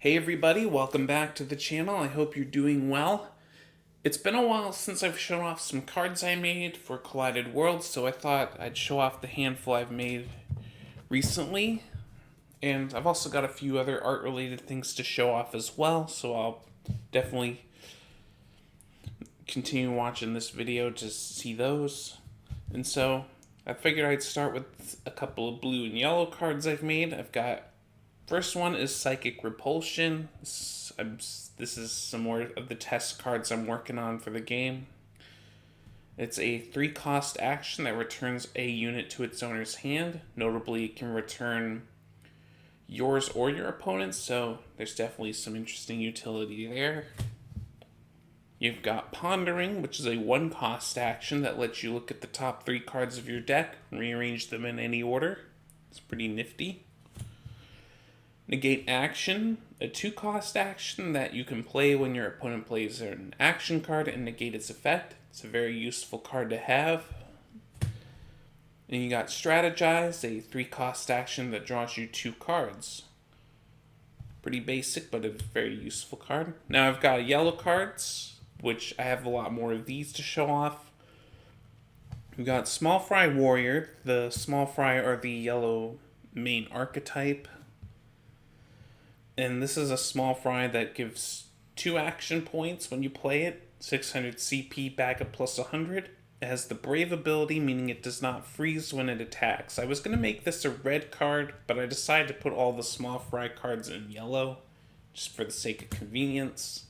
Hey everybody, welcome back to the channel. I hope you're doing well. It's been a while since I've shown off some cards I made for Collided Worlds, so I thought I'd show off the handful I've made recently. And I've also got a few other art-related things to show off as well, so I'll definitely continue watching this video to see those. And so I figured I'd start with a couple of blue and yellow cards I've made. First one is Psychic Repulsion. This is some more of the test cards I'm working on for the game. It's a 3-cost action that returns a unit to its owner's hand. Notably, it can return yours or your opponent's, so there's definitely some interesting utility there. You've got Pondering, which is a 1-cost action that lets you look at the top 3 cards of your deck and rearrange them in any order. It's pretty nifty. Negate Action, a 2-cost action that you can play when your opponent plays an action card and negate its effect. It's a very useful card to have. And you got Strategize, a 3-cost action that draws you 2 cards. Pretty basic, but a very useful card. Now I've got yellow cards, which I have a lot more of these to show off. We've got Small Fry Warrior. The Small Fry are the yellow main archetype. And this is a small fry that gives 2 action points when you play it. 600 CP, backup plus 100. It has the Brave ability, meaning it does not freeze when it attacks. I was going to make this a red card, but I decided to put all the small fry cards in yellow, just for the sake of convenience.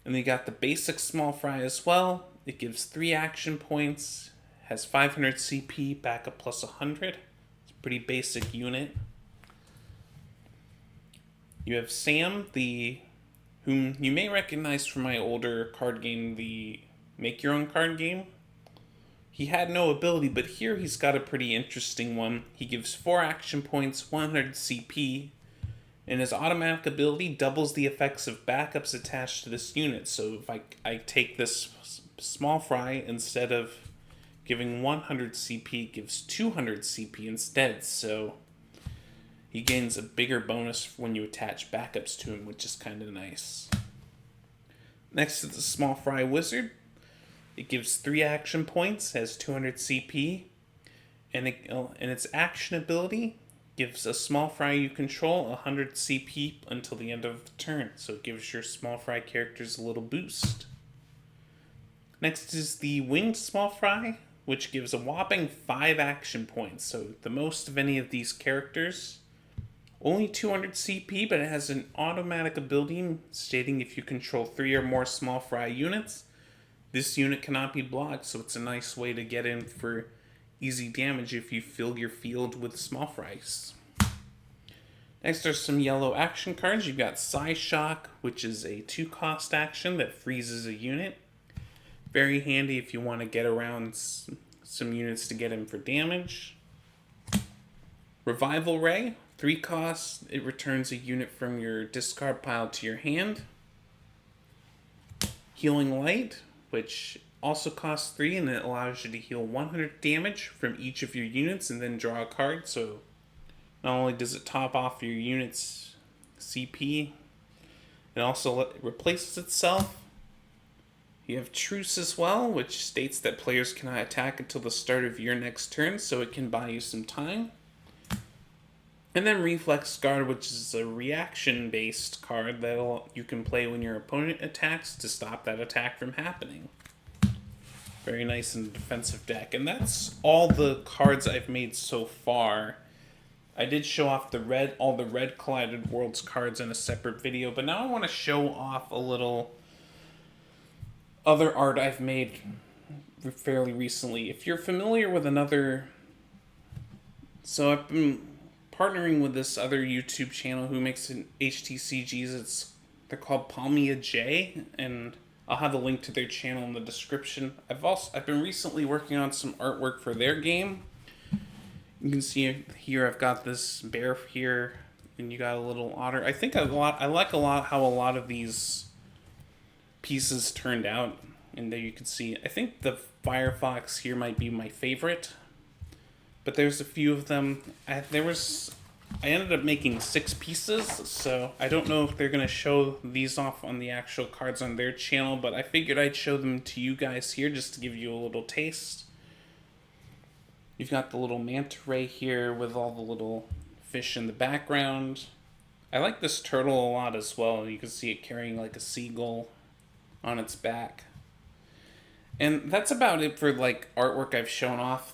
And then you got the basic small fry as well. It gives 3 action points, has 500 CP, backup plus 100. It's a pretty basic unit. You have Sam, whom you may recognize from my older card game, the Make Your Own card game. He had no ability, but here he's got a pretty interesting one. He gives 4 action points, 100 CP, and his automatic ability doubles the effects of backups attached to this unit. So if I take this small fry, instead of giving 100 CP, it gives 200 CP instead, so he gains a bigger bonus when you attach backups to him, which is kind of nice. Next is the Small Fry Wizard. It gives 3 action points, has 200 CP, and its action ability gives a Small Fry you control 100 CP until the end of the turn, so it gives your Small Fry characters a little boost. Next is the Winged Small Fry, which gives a whopping 5 action points, so the most of any of these characters. Only 200 CP, but it has an automatic ability stating if you control 3 or more small fry units, this unit cannot be blocked, so it's a nice way to get in for easy damage if you fill your field with small fries. Next are some yellow action cards. You've got Psy Shock, which is a 2-cost action that freezes a unit. Very handy if you want to get around some units to get in for damage. Revival Ray. 3 costs, it returns a unit from your discard pile to your hand. Healing Light, which also costs 3, and it allows you to heal 100 damage from each of your units and then draw a card. So not only does it top off your unit's CP, it also replaces itself. You have Truce as well, which states that players cannot attack until the start of your next turn, so it can buy you some time. And then Reflex Guard, which is a reaction-based card that you can play when your opponent attacks to stop that attack from happening. Very nice and defensive deck. And that's all the cards I've made so far. I did show off all the red Collided Worlds cards in a separate video, but now I want to show off a little other art I've made fairly recently. If you're familiar with so I've been partnering with this other YouTube channel who makes an HTCGs. They're called Palmia J, and I'll have a link to their channel in the description. I've been recently working on some artwork for their game. You can see here I've got this bear here, and you got a little otter. I like a lot how a lot of these pieces turned out, and there you can see. I think the Firefox here might be my favorite. But there's a few of them. There was I ended up making 6 pieces, so I don't know if they're going to show these off on the actual cards on their channel, but I figured I'd show them to you guys here just to give you a little taste. You've got the little manta ray here with all the little fish in the background. I like this turtle a lot as well. You can see it carrying like a seagull on its back. And that's about it for like artwork I've shown off.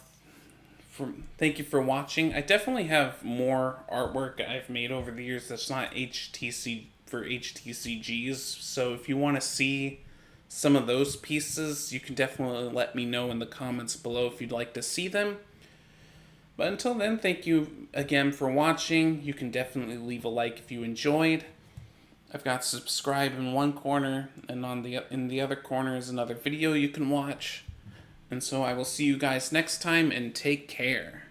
Thank you for watching. I definitely have more artwork I've made over the years that's not HTCGs. So if you want to see some of those pieces, you can definitely let me know in the comments below if you'd like to see them. But until then, thank you again for watching. You can definitely leave a like if you enjoyed. I've got subscribe in one corner, and in the other corner is another video you can watch. And so I will see you guys next time, and take care.